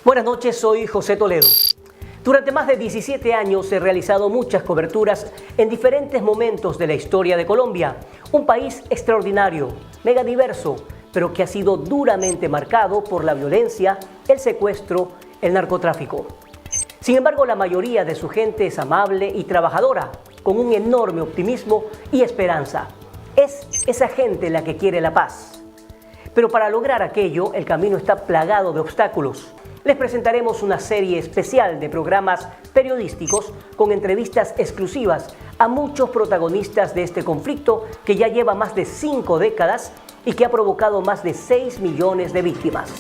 Buenas noches, soy José Toledo. Durante más de 17 años he realizado muchas coberturas en diferentes momentos de la historia de Colombia, un país extraordinario, megadiverso, pero que ha sido duramente marcado por la violencia, el secuestro, el narcotráfico. Sin embargo, la mayoría de su gente es amable y trabajadora, con un enorme optimismo y esperanza. Es esa gente la que quiere la paz. Pero para lograr aquello, el camino está plagado de obstáculos. Les presentaremos una serie especial de programas periodísticos con entrevistas exclusivas a muchos protagonistas de este conflicto que ya lleva más de 5 décadas y que ha provocado más de 6 millones de víctimas.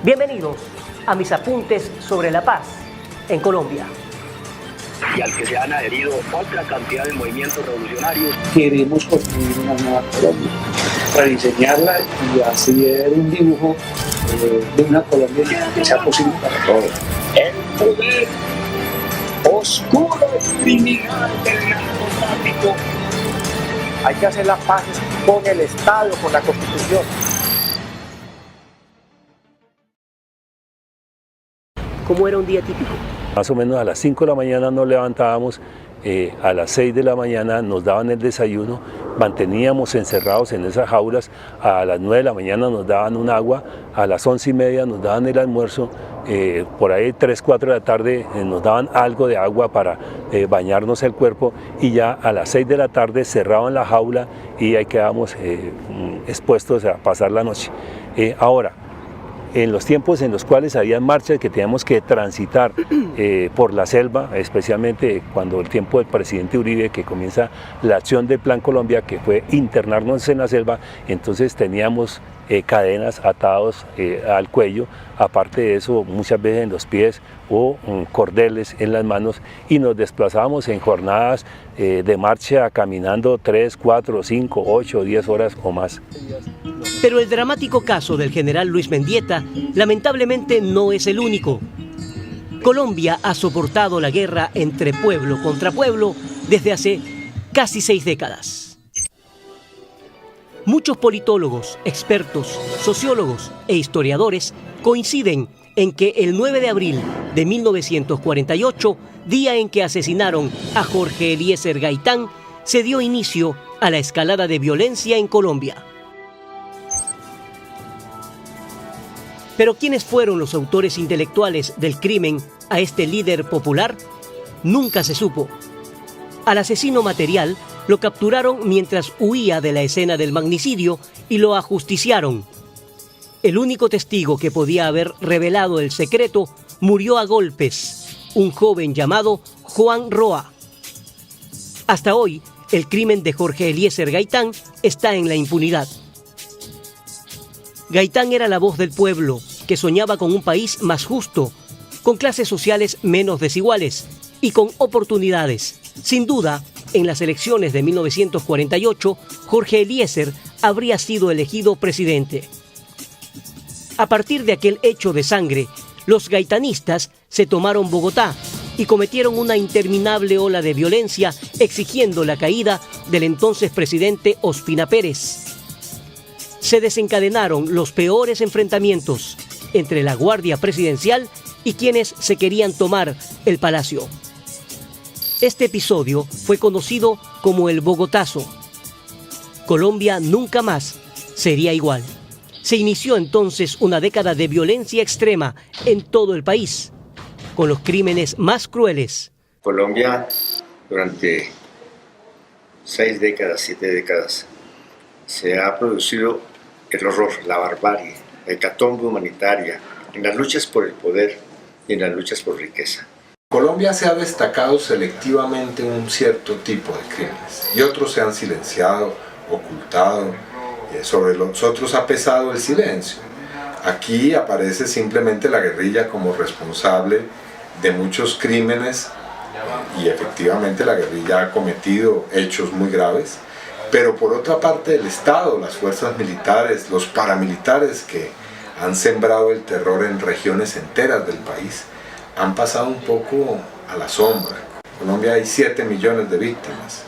Bienvenidos a mis apuntes sobre la paz en Colombia. Y al que se han adherido otra cantidad de movimientos revolucionarios. Queremos construir una nueva Colombia, rediseñarla y hacer un dibujo de una Colombia que sea posible para todos. El poder oscuro criminal del narcotráfico. Hay que hacer las paces con el Estado, con la Constitución. ¿Cómo era un día típico? Más o menos a las 5 de la mañana nos levantábamos, a las 6 de la mañana nos daban el desayuno, manteníamos encerrados en esas jaulas, a las 9 de la mañana nos daban un agua, a las 11:30 nos daban el almuerzo, por ahí 3, 4 de la tarde nos daban algo de agua para bañarnos el cuerpo y ya a las 6 de la tarde cerraban la jaula y ahí quedábamos expuestos a pasar la noche. Ahora, en los tiempos en los cuales había marchas que teníamos que transitar por la selva, especialmente cuando el tiempo del presidente Uribe, que comienza la acción del Plan Colombia, que fue internarnos en la selva, entonces teníamos cadenas atados al cuello, aparte de eso muchas veces en los pies o cordeles en las manos, y nos desplazábamos en jornadas de marcha caminando 3, 4, 5, 8, 10 horas o más. Pero el dramático caso del general Luis Mendieta lamentablemente no es el único. Colombia ha soportado la guerra entre pueblo contra pueblo desde hace casi 6 décadas. Muchos politólogos, expertos, sociólogos e historiadores coinciden en que el 9 de abril de 1948, día en que asesinaron a Jorge Eliezer Gaitán, se dio inicio a la escalada de violencia en Colombia. Pero ¿quiénes fueron los autores intelectuales del crimen a este líder popular? Nunca se supo. Al asesino material lo capturaron mientras huía de la escena del magnicidio y lo ajusticiaron. El único testigo que podía haber revelado el secreto murió a golpes, un joven llamado Juan Roa. Hasta hoy, el crimen de Jorge Eliezer Gaitán está en la impunidad. Gaitán era la voz del pueblo, que soñaba con un país más justo, con clases sociales menos desiguales y con oportunidades. Sin duda, en las elecciones de 1948, Jorge Eliezer habría sido elegido presidente. A partir de aquel hecho de sangre, los gaitanistas se tomaron Bogotá y cometieron una interminable ola de violencia exigiendo la caída del entonces presidente Ospina Pérez. Se desencadenaron los peores enfrentamientos entre la Guardia Presidencial y quienes se querían tomar el palacio. Este episodio fue conocido como el Bogotazo. Colombia nunca más sería igual. Se inició entonces una década de violencia extrema en todo el país, con los crímenes más crueles. Colombia, durante 6 décadas, 7 décadas, se ha producido el horror, la barbarie, la hecatombe humanitaria, en las luchas por el poder y en las luchas por riqueza. Colombia se ha destacado selectivamente en un cierto tipo de crímenes y otros se han silenciado, ocultado, sobre los otros ha pesado el silencio. Aquí aparece simplemente la guerrilla como responsable de muchos crímenes y efectivamente la guerrilla ha cometido hechos muy graves, pero por otra parte el Estado, las fuerzas militares, los paramilitares que han sembrado el terror en regiones enteras del país, han pasado un poco a la sombra. En Colombia hay 7 millones de víctimas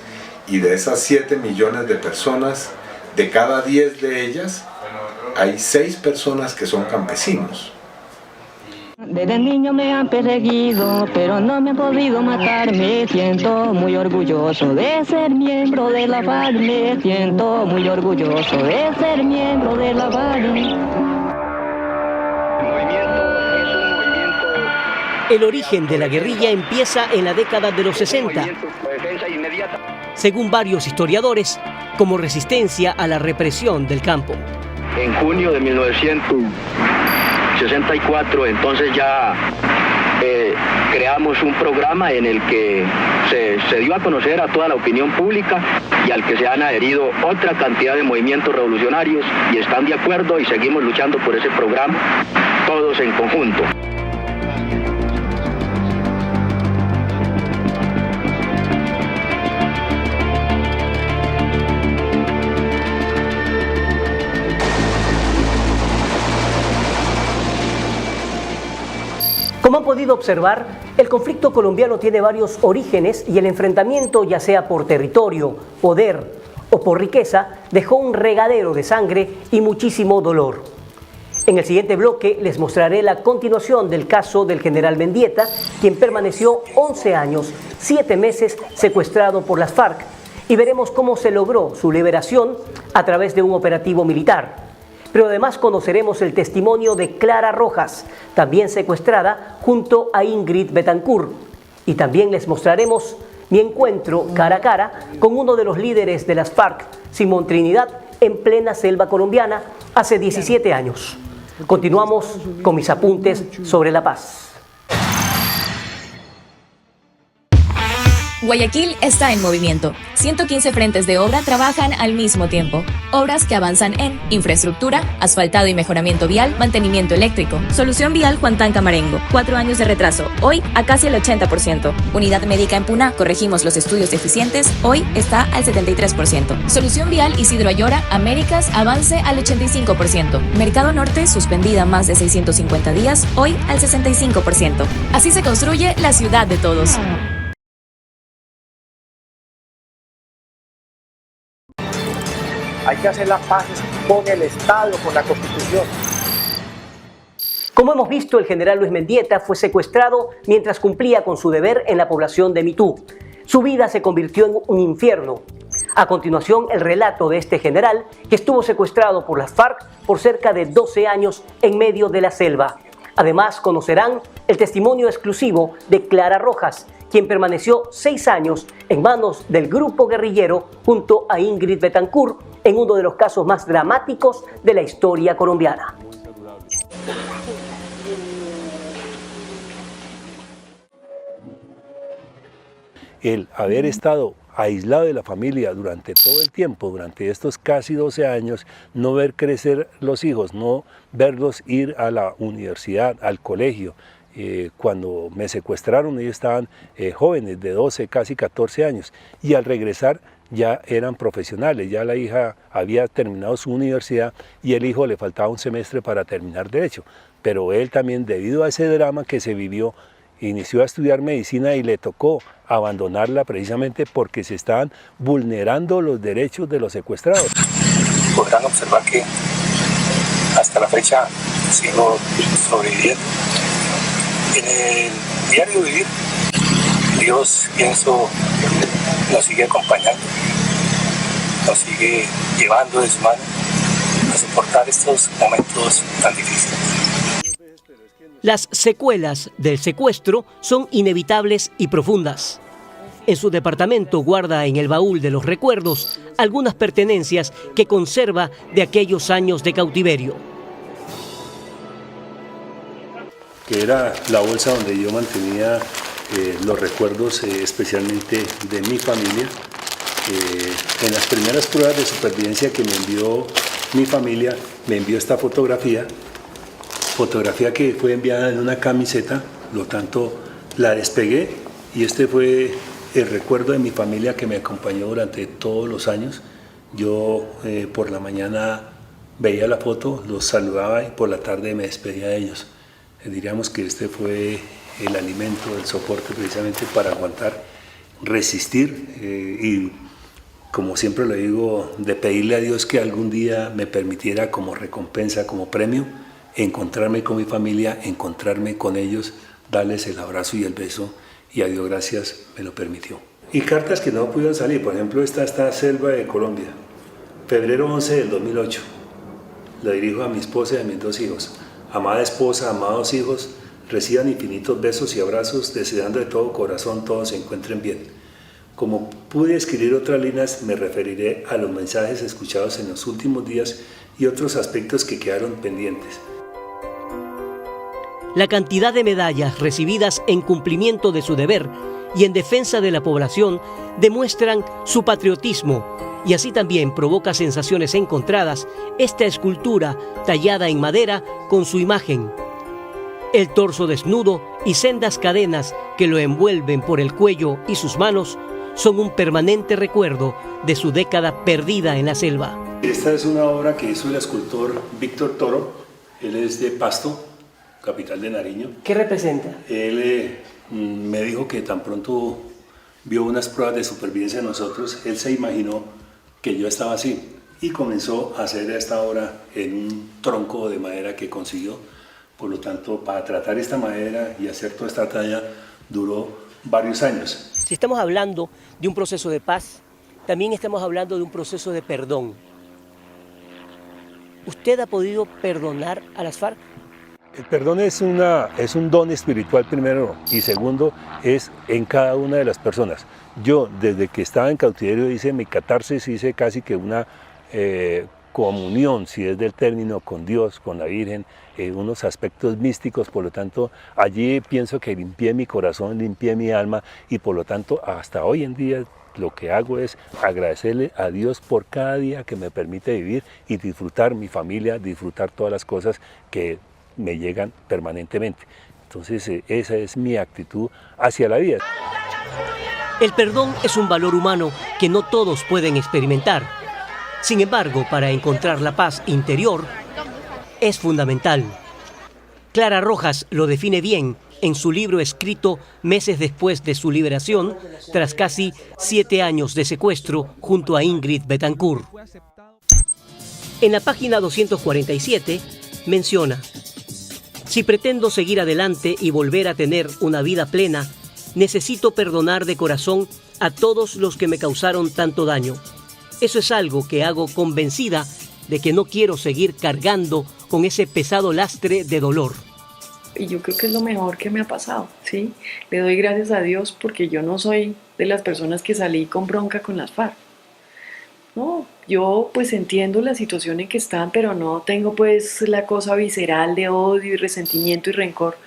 y de esas 7 millones de personas, de cada 10 de ellas, hay 6 personas que son campesinos. Desde niño me han perseguido, pero no me han podido matar. Me siento muy orgulloso de ser miembro de la FARC. Me siento muy orgulloso de ser miembro de la FARC. El origen de la guerrilla empieza en la década de los 60, según varios historiadores, como resistencia a la represión del campo. En junio de 1964, entonces ya creamos un programa en el que se dio a conocer a toda la opinión pública y al que se han adherido otra cantidad de movimientos revolucionarios y están de acuerdo y seguimos luchando por ese programa, todos en conjunto. Como han podido observar, el conflicto colombiano tiene varios orígenes y el enfrentamiento, ya sea por territorio, poder o por riqueza, dejó un regadero de sangre y muchísimo dolor. En el siguiente bloque les mostraré la continuación del caso del general Mendieta, quien permaneció 11 años, 7 meses secuestrado por las FARC, y veremos cómo se logró su liberación a través de un operativo militar. Pero además conoceremos el testimonio de Clara Rojas, también secuestrada junto a Ingrid Betancourt. Y también les mostraremos mi encuentro cara a cara con uno de los líderes de las FARC, Simón Trinidad, en plena selva colombiana hace 17 años. Continuamos con mis apuntes sobre la paz. Guayaquil está en movimiento. 115 frentes de obra trabajan al mismo tiempo. Obras que avanzan en infraestructura, asfaltado y mejoramiento vial, mantenimiento eléctrico. Solución vial Juantán Camarengo, 4 años de retraso, hoy a casi el 80%. Unidad médica en Puná, corregimos los estudios deficientes, hoy está al 73%. Solución vial Isidro Ayora, Américas, avance al 85%. Mercado Norte, suspendida más de 650 días, hoy al 65%. Así se construye la ciudad de todos. Hay que hacer las paces con el Estado, con la Constitución. Como hemos visto, el general Luis Mendieta fue secuestrado mientras cumplía con su deber en la población de Mitú. Su vida se convirtió en un infierno. A continuación, el relato de este general que estuvo secuestrado por las FARC por cerca de 12 años en medio de la selva. Además, conocerán el testimonio exclusivo de Clara Rojas, quien permaneció 6 años en manos del grupo guerrillero junto a Ingrid Betancourt en uno de los casos más dramáticos de la historia colombiana. El haber estado aislado de la familia durante todo el tiempo, durante estos casi 12 años, no ver crecer los hijos, no verlos ir a la universidad, al colegio. Cuando me secuestraron ellos estaban jóvenes de 12, casi 14 años y al regresar ya eran profesionales, ya la hija había terminado su universidad y el hijo le faltaba un semestre para terminar derecho, pero él también debido a ese drama que se vivió inició a estudiar medicina y le tocó abandonarla precisamente porque se estaban vulnerando los derechos de los secuestrados. Podrán observar que hasta la fecha sigo sobreviviendo. En el diario vivir, Dios, pienso, nos sigue acompañando, nos sigue llevando de su mano a soportar estos momentos tan difíciles. Las secuelas del secuestro son inevitables y profundas. En su departamento guarda en el baúl de los recuerdos algunas pertenencias que conserva de aquellos años de cautiverio. Que era la bolsa donde yo mantenía los recuerdos especialmente de mi familia. En las primeras pruebas de supervivencia que me envió mi familia, me envió esta fotografía que fue enviada en una camiseta, por lo tanto la despegué y este fue el recuerdo de mi familia que me acompañó durante todos los años. Yo por la mañana veía la foto, los saludaba y por la tarde me despedía de ellos. Diríamos que este fue el alimento, el soporte precisamente para aguantar, resistir y como siempre le digo, de pedirle a Dios que algún día me permitiera como recompensa, como premio, encontrarme con mi familia, encontrarme con ellos, darles el abrazo y el beso, y a Dios gracias me lo permitió. Y cartas que no pudieron salir, por ejemplo esta Selva de Colombia, febrero 11 del 2008, la dirijo a mi esposa y a mis 2 hijos. Amada esposa, amados hijos, reciban infinitos besos y abrazos, deseando de todo corazón todos se encuentren bien. Como pude escribir otras líneas, me referiré a los mensajes escuchados en los últimos días y otros aspectos que quedaron pendientes. La cantidad de medallas recibidas en cumplimiento de su deber y en defensa de la población demuestran su patriotismo, y así también provoca sensaciones encontradas esta escultura tallada en madera con su imagen. El torso desnudo y sendas cadenas que lo envuelven por el cuello y sus manos son un permanente recuerdo de su década perdida en la selva. Esta es una obra que hizo el escultor Víctor Toro. Él es de Pasto, capital de Nariño. ¿Qué representa? Él me dijo que tan pronto vio unas pruebas de supervivencia de nosotros, él se imaginó que yo estaba así y comenzó a hacer esta obra en un tronco de madera que consiguió. Por lo tanto, para tratar esta madera y hacer toda esta talla duró varios años. Si estamos hablando de un proceso de paz, también estamos hablando de un proceso de perdón. ¿Usted ha podido perdonar a las FARC? El perdón es un don espiritual primero, y segundo es en cada una de las personas. Yo desde que estaba en cautiverio hice mi catarsis, hice casi que una comunión, si es del término, con Dios, con la Virgen, unos aspectos místicos. Por lo tanto allí pienso que limpié mi corazón, limpié mi alma, y por lo tanto hasta hoy en día lo que hago es agradecerle a Dios por cada día que me permite vivir y disfrutar mi familia, disfrutar todas las cosas que me llegan permanentemente. Entonces esa es mi actitud hacia la vida. El perdón es un valor humano que no todos pueden experimentar. Sin embargo, para encontrar la paz interior es fundamental. Clara Rojas lo define bien en su libro escrito meses después de su liberación, tras casi 7 años de secuestro junto a Ingrid Betancourt. En la página 247 menciona: si pretendo seguir adelante y volver a tener una vida plena, necesito perdonar de corazón a todos los que me causaron tanto daño. Eso es algo que hago convencida de que no quiero seguir cargando con ese pesado lastre de dolor. Y yo creo que es lo mejor que me ha pasado, ¿sí? Le doy gracias a Dios porque yo no soy de las personas que salí con bronca con las FARC. No, yo pues entiendo la situación en que están, pero no tengo pues la cosa visceral de odio y resentimiento y rencor.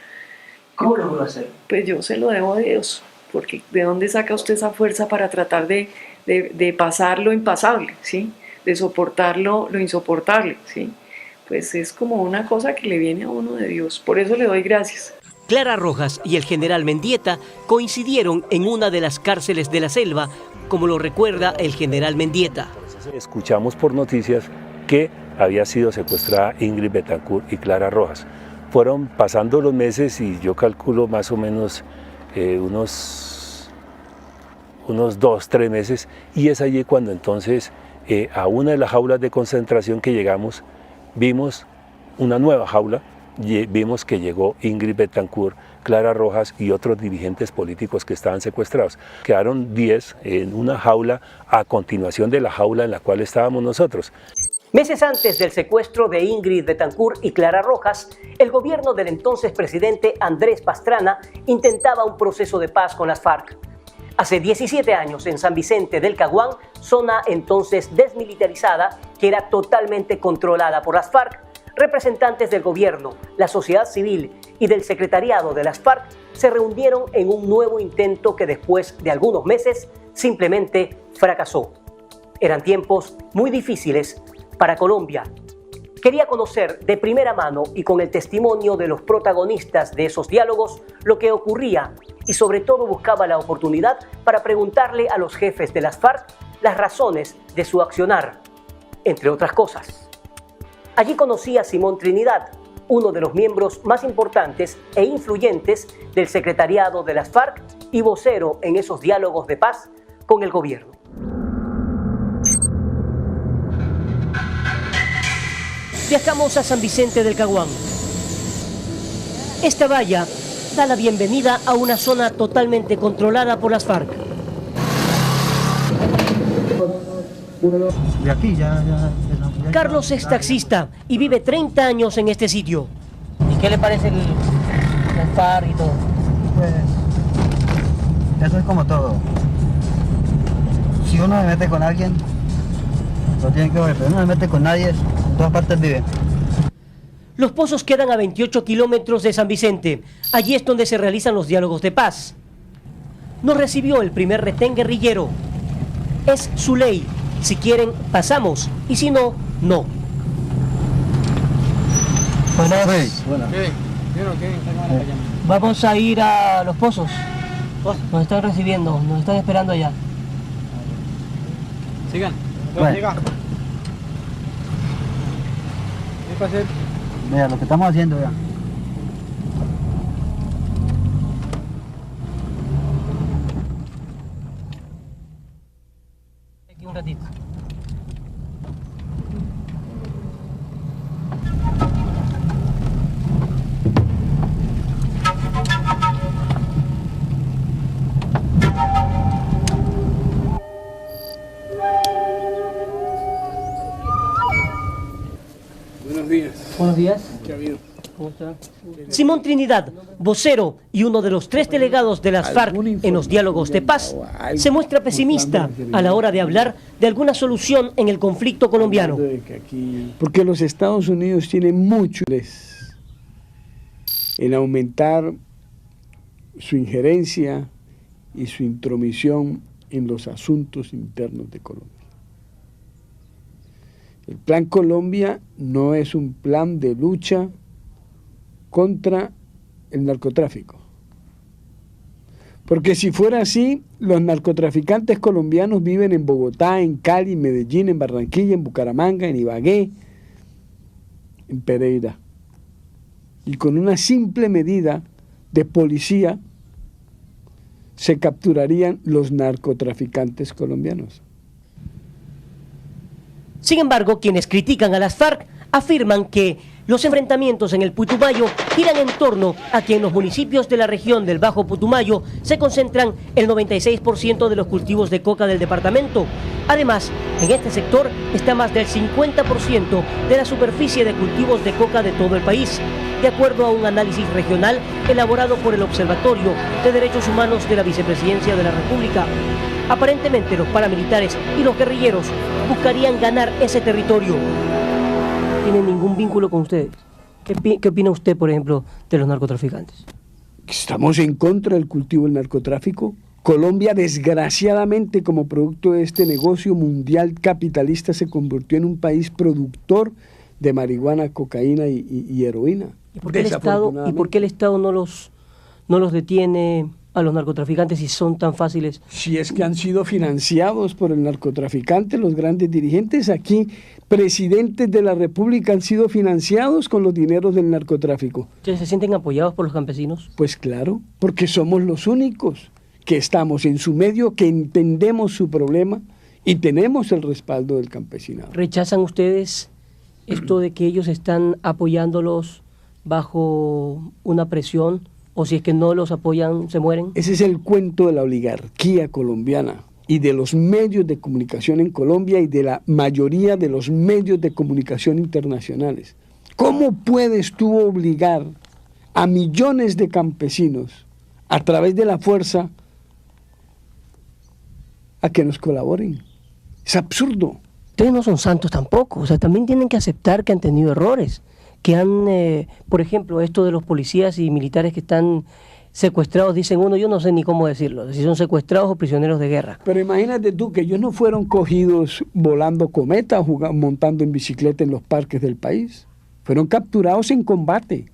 ¿Cómo lo voy a hacer? Pues yo se lo debo a Dios, porque ¿de dónde saca usted esa fuerza para tratar de pasar lo impasable, ¿sí? De soportar lo insoportable, ¿sí? Pues es como una cosa que le viene a uno de Dios, por eso le doy gracias. Clara Rojas y el general Mendieta coincidieron en una de las cárceles de la selva, como lo recuerda el general Mendieta. Escuchamos por noticias que había sido secuestrada Ingrid Betancourt y Clara Rojas. Fueron pasando los meses y yo calculo más o menos unos 2-3 meses, y es allí cuando entonces a una de las jaulas de concentración que llegamos, vimos una nueva jaula, y vimos que llegó Ingrid Betancourt, Clara Rojas y otros dirigentes políticos que estaban secuestrados. Quedaron 10 en una jaula a continuación de la jaula en la cual estábamos nosotros. Meses antes del secuestro de Ingrid Betancourt y Clara Rojas, el gobierno del entonces presidente Andrés Pastrana intentaba un proceso de paz con las FARC. Hace 17 años, en San Vicente del Caguán, zona entonces desmilitarizada que era totalmente controlada por las FARC, representantes del gobierno, la sociedad civil y del secretariado de las FARC se reunieron en un nuevo intento que después de algunos meses simplemente fracasó. Eran tiempos muy difíciles para Colombia. Quería conocer de primera mano y con el testimonio de los protagonistas de esos diálogos lo que ocurría, y sobre todo buscaba la oportunidad para preguntarle a los jefes de las FARC las razones de su accionar, entre otras cosas. Allí conocí a Simón Trinidad, uno de los miembros más importantes e influyentes del secretariado de las FARC y vocero en esos diálogos de paz con el gobierno. Viajamos a San Vicente del Caguán, Esta valla da la bienvenida a una zona totalmente controlada por las FARC. De aquí ya. Carlos es taxista y vive 30 años en este sitio. ¿Y qué le parece el FARC y todo? Pues eso es como todo. Si uno se mete con alguien, lo tiene que ver, pero uno se mete con nadie, en todas partes vive. Los pozos quedan a 28 kilómetros de San Vicente. Allí es donde se realizan los diálogos de paz. Nos recibió el primer retén guerrillero. Es su ley. Si quieren, pasamos. Y si no, no. Vamos a ir a los pozos. Nos están recibiendo, nos están esperando allá. Sigan. Bueno. Mira lo que estamos haciendo ya. Aquí un ratito. Buenos días. ¿Qué ha habido? ¿Cómo está? Simón Trinidad, vocero y uno de los 3 delegados de las FARC en los diálogos de paz, se muestra pesimista a la hora de hablar de alguna solución en el conflicto colombiano. Porque los Estados Unidos tienen mucho interés en aumentar su injerencia y su intromisión en los asuntos internos de Colombia. El Plan Colombia no es un plan de lucha contra el narcotráfico. Porque si fuera así, los narcotraficantes colombianos viven en Bogotá, en Cali, en Medellín, en Barranquilla, en Bucaramanga, en Ibagué, en Pereira. Y con una simple medida de policía se capturarían los narcotraficantes colombianos. Sin embargo, quienes critican a las FARC afirman que los enfrentamientos en el Putumayo giran en torno a que en los municipios de la región del Bajo Putumayo se concentran el 96% de los cultivos de coca del departamento. Además, en este sector está más del 50% de la superficie de cultivos de coca de todo el país, de acuerdo a un análisis regional elaborado por el Observatorio de Derechos Humanos de la Vicepresidencia de la República. Aparentemente los paramilitares y los guerrilleros buscarían ganar ese territorio. ¿No tienen ningún vínculo con ustedes? ¿Qué opina usted, por ejemplo, de los narcotraficantes? Estamos en contra del cultivo del narcotráfico. Colombia, desgraciadamente, como producto de este negocio mundial capitalista, se convirtió en un país productor de marihuana, cocaína y heroína. ¿Y por qué el Estado no los detiene a los narcotraficantes si son tan fáciles? Si es que han sido financiados por el narcotraficante, los grandes dirigentes aquí, presidentes de la República, han sido financiados con los dineros del narcotráfico. ¿Ustedes se sienten apoyados por los campesinos? Pues claro, porque somos los únicos que estamos en su medio, que entendemos su problema y tenemos el respaldo del campesinado. ¿Rechazan ustedes esto de que ellos están apoyándolos bajo una presión? ¿O si es que no los apoyan, se mueren? Ese es el cuento de la oligarquía colombiana y de los medios de comunicación en Colombia y de la mayoría de los medios de comunicación internacionales. ¿Cómo puedes tú obligar a millones de campesinos a través de la fuerza a que nos colaboren? Es absurdo. Ustedes no son santos tampoco, o sea, también tienen que aceptar que han tenido errores. Que han, por ejemplo, esto de los policías y militares que están secuestrados, dicen uno, yo no sé ni cómo decirlo, si son secuestrados o prisioneros de guerra. Pero imagínate tú que ellos no fueron cogidos volando cometa, montando en bicicleta en los parques del país. Fueron capturados en combate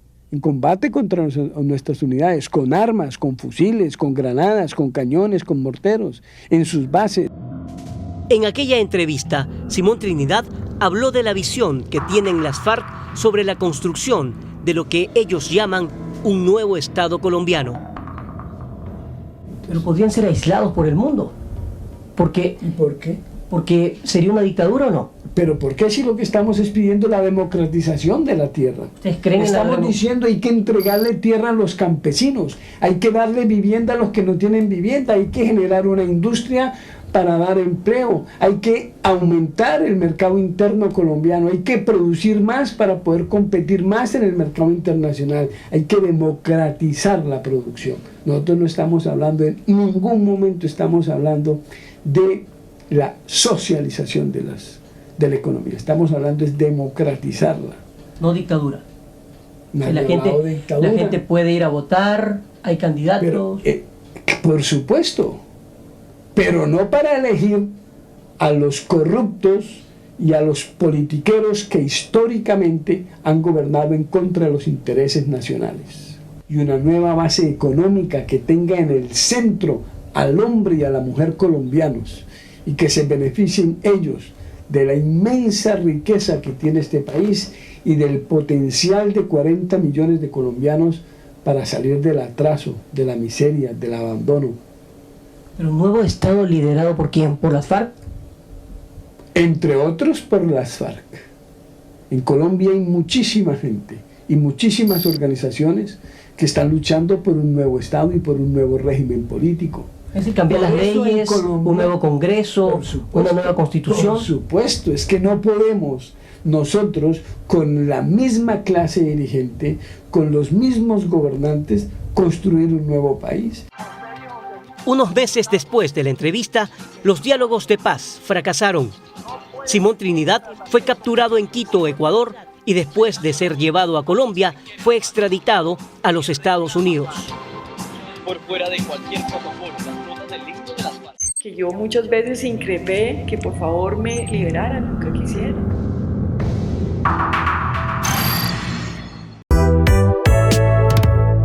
contra nuestras unidades, con armas, con fusiles, con granadas, con cañones, con morteros, en sus bases. En aquella entrevista, Simón Trinidad habló de la visión que tienen las FARC sobre la construcción de lo que ellos llaman un nuevo Estado colombiano. Pero podrían ser aislados por el mundo. Porque, ¿y por qué? Porque sería una dictadura o no. Pero ¿por qué si lo que estamos es pidiendo la democratización de la tierra? ¿Ustedes creen Estamos diciendo hay que entregarle tierra a los campesinos, hay que darle vivienda a los que no tienen vivienda, hay que generar una industria para dar empleo, hay que aumentar el mercado interno colombiano, hay que producir más para poder competir más en el mercado internacional, hay que democratizar la producción. Nosotros no estamos hablando, en ningún momento estamos hablando de la socialización de la economía, estamos hablando es democratizarla. No dictadura. La gente puede ir a votar, hay candidatos. Pero, por supuesto, pero no para elegir a los corruptos y a los politiqueros que históricamente han gobernado en contra de los intereses nacionales. Y una nueva base económica que tenga en el centro al hombre y a la mujer colombianos y que se beneficien ellos de la inmensa riqueza que tiene este país y del potencial de 40 millones de colombianos para salir del atraso, de la miseria, del abandono. ¿Pero un nuevo Estado liderado por quién? ¿Por las FARC? Entre otros por las FARC. En Colombia hay muchísima gente y muchísimas organizaciones que están luchando por un nuevo Estado y por un nuevo régimen político. Es decir, cambiar las leyes, Colombia, un nuevo Congreso, una nueva Constitución. Por supuesto, es que no podemos nosotros, con la misma clase dirigente, con los mismos gobernantes, construir un nuevo país. Unos meses después de la entrevista, los diálogos de paz fracasaron. Simón Trinidad fue capturado en Quito, Ecuador, y después de ser llevado a Colombia, fue extraditado a los Estados Unidos. Por fuera de cualquier protocolo, las notas del libro de las FARC. Que yo muchas veces increpé que por favor me liberaran, nunca quisieron.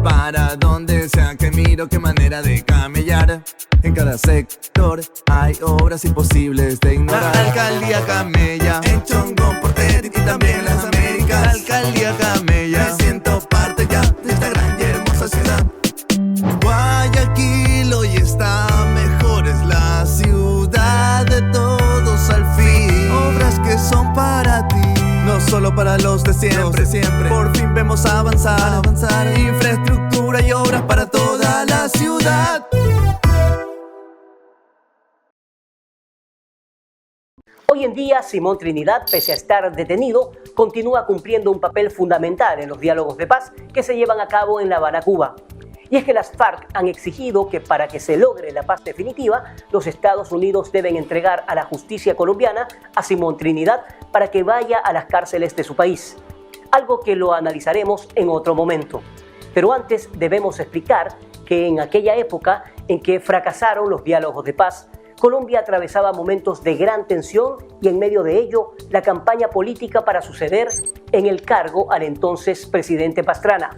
Para donde sea que miro, qué manera de camellar. En cada sector hay obras imposibles de ignorar. La alcaldía camella, en Chongón, Portet y también en las Américas. La alcaldía camella, me siento parte ya de esta gran y hermosa ciudad. Guayaquil hoy está mejor, es la ciudad de todos al fin. Obras que son para ti, no solo para los de siempre, Por fin vemos avanzar. Infraestructura y obras para toda la ciudad. Hoy en día, Simón Trinidad, pese a estar detenido, continúa cumpliendo un papel fundamental en los diálogos de paz que se llevan a cabo en La Habana, Cuba. Y es que las FARC han exigido que para que se logre la paz definitiva, los Estados Unidos deben entregar a la justicia colombiana a Simón Trinidad para que vaya a las cárceles de su país. Algo que lo analizaremos en otro momento. Pero antes debemos explicar que en aquella época en que fracasaron los diálogos de paz, Colombia atravesaba momentos de gran tensión y en medio de ello la campaña política para suceder en el cargo al entonces presidente Pastrana.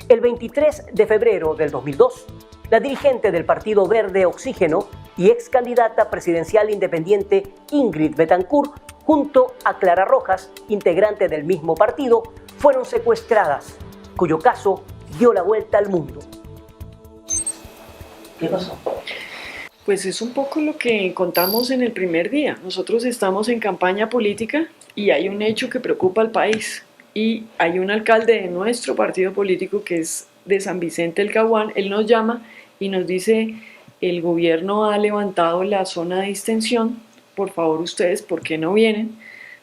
El 23 de febrero del 2002, la dirigente del Partido Verde Oxígeno y ex candidata presidencial independiente Ingrid Betancourt, junto a Clara Rojas, integrante del mismo partido, fueron secuestradas, cuyo caso dio la vuelta al mundo. ¿Qué pasó? Pues es un poco lo que contamos en el primer día. Nosotros estamos en campaña política y hay un hecho que preocupa al país. Y hay un alcalde de nuestro partido político que es de San Vicente del Caguán. Él nos llama y nos dice: el gobierno ha levantado la zona de distensión, por favor ustedes, ¿por qué no vienen?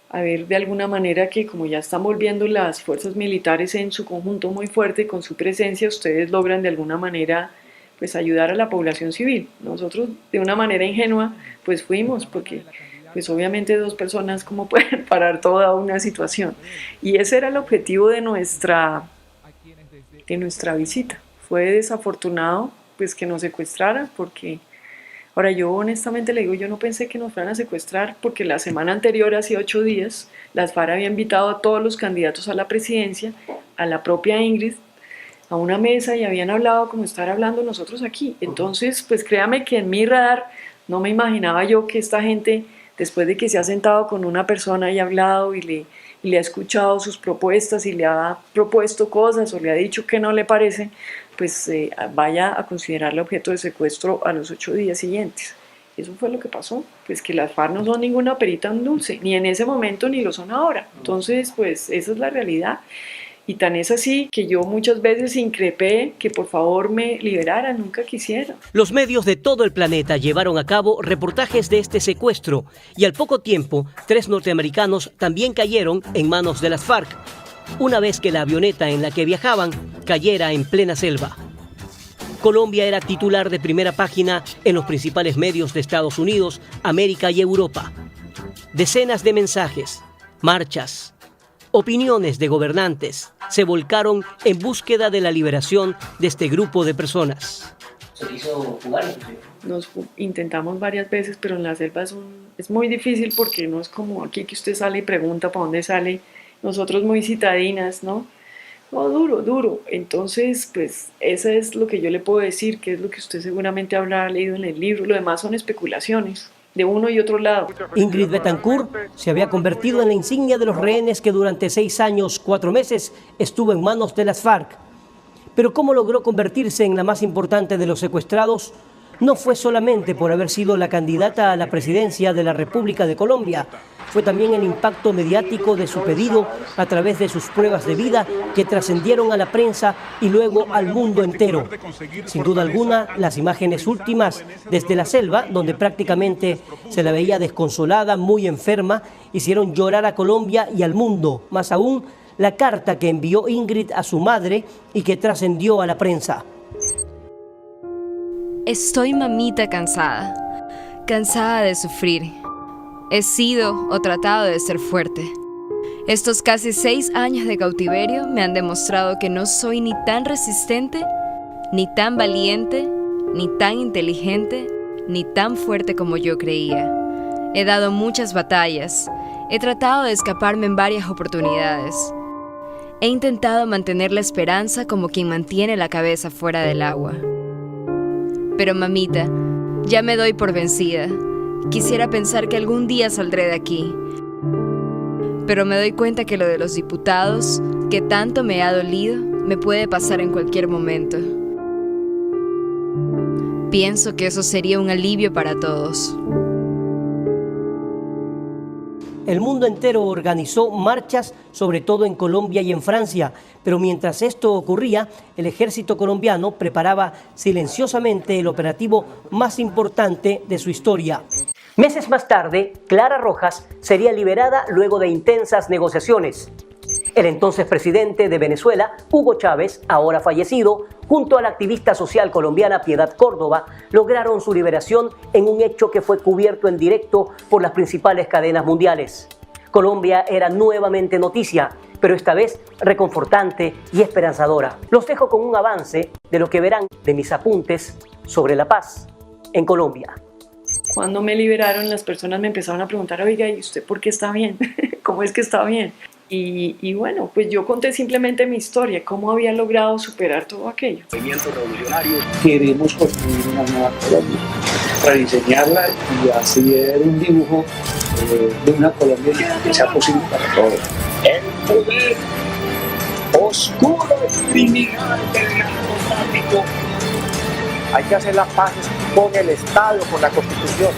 A ver, de alguna manera que como ya están volviendo las fuerzas militares en su conjunto muy fuerte, con su presencia, ustedes logran de alguna manera pues ayudar a la población civil. Nosotros de una manera ingenua pues fuimos, porque pues obviamente dos personas cómo pueden parar toda una situación, y ese era el objetivo de nuestra visita. Fue desafortunado pues que nos secuestraran, porque ahora yo honestamente le digo, yo no pensé que nos fueran a secuestrar, porque la semana anterior, hace 8 días, las FARC había invitado a todos los candidatos a la presidencia, a la propia Ingrid, a una mesa, y habían hablado como estar hablando nosotros aquí. Entonces pues créame que en mi radar no me imaginaba yo que esta gente, después de que se ha sentado con una persona y ha hablado y le ha escuchado sus propuestas y le ha propuesto cosas o le ha dicho que no le parece, pues vaya a considerarle objeto de secuestro a los 8 días siguientes. Eso fue lo que pasó, pues que las FARC no son ninguna perita en dulce, ni en ese momento ni lo son ahora. Entonces, pues esa es la realidad. Y tan es así que yo muchas veces increpé que por favor me liberaran, nunca quisieron. Los medios de todo el planeta llevaron a cabo reportajes de este secuestro y al poco tiempo 3 norteamericanos también cayeron en manos de las FARC, una vez que la avioneta en la que viajaban cayera en plena selva. Colombia era titular de primera página en los principales medios de Estados Unidos, América y Europa. Decenas de mensajes, marchas, opiniones de gobernantes se volcaron en búsqueda de la liberación de este grupo de personas. ¿Se quiso jugar? Nos intentamos varias veces, pero en la selva es muy difícil porque no es como aquí que usted sale y pregunta para dónde sale. Nosotros muy citadinas, ¿no? No, duro. Entonces, pues, eso es lo que yo le puedo decir, que es lo que usted seguramente habrá leído en el libro. Lo demás son especulaciones, de uno y otro lado. Ingrid Betancourt se había convertido en la insignia de los rehenes que durante 6 años, 4 meses, estuvo en manos de las FARC. Pero cómo logró convertirse en la más importante de los secuestrados, no fue solamente por haber sido la candidata a la presidencia de la República de Colombia, fue también el impacto mediático de su pedido a través de sus pruebas de vida que trascendieron a la prensa y luego al mundo entero. Sin duda alguna, las imágenes últimas desde la selva, donde prácticamente se la veía desconsolada, muy enferma, hicieron llorar a Colombia y al mundo. Más aún, la carta que envió Ingrid a su madre y que trascendió a la prensa. Estoy mamita cansada de sufrir. He sido o tratado de ser fuerte. Estos casi 6 años de cautiverio me han demostrado que no soy ni tan resistente, ni tan valiente, ni tan inteligente, ni tan fuerte como yo creía. He dado muchas batallas, he tratado de escaparme en varias oportunidades. He intentado mantener la esperanza como quien mantiene la cabeza fuera del agua. Pero mamita, ya me doy por vencida. Quisiera pensar que algún día saldré de aquí. Pero me doy cuenta que lo de los diputados, que tanto me ha dolido, me puede pasar en cualquier momento. Pienso que eso sería un alivio para todos. El mundo entero organizó marchas, sobre todo en Colombia y en Francia, pero mientras esto ocurría, el ejército colombiano preparaba silenciosamente el operativo más importante de su historia. Meses más tarde, Clara Rojas sería liberada luego de intensas negociaciones. El entonces presidente de Venezuela, Hugo Chávez, ahora fallecido, junto a la activista social colombiana Piedad Córdoba, lograron su liberación en un hecho que fue cubierto en directo por las principales cadenas mundiales. Colombia era nuevamente noticia, pero esta vez reconfortante y esperanzadora. Los dejo con un avance de lo que verán de mis apuntes sobre la paz en Colombia. Cuando me liberaron, las personas me empezaron a preguntar, oiga, ¿y usted por qué está bien? ¿Cómo es que está bien? Y bueno, pues yo conté simplemente mi historia, cómo había logrado superar todo aquello. Movimientos revolucionarios. Queremos construir una nueva Colombia, rediseñarla y así ver un dibujo de una Colombia que sea posible para todos. El poder oscuro criminal del narcotráfico. Hay que hacer las paces con el Estado, con la Constitución.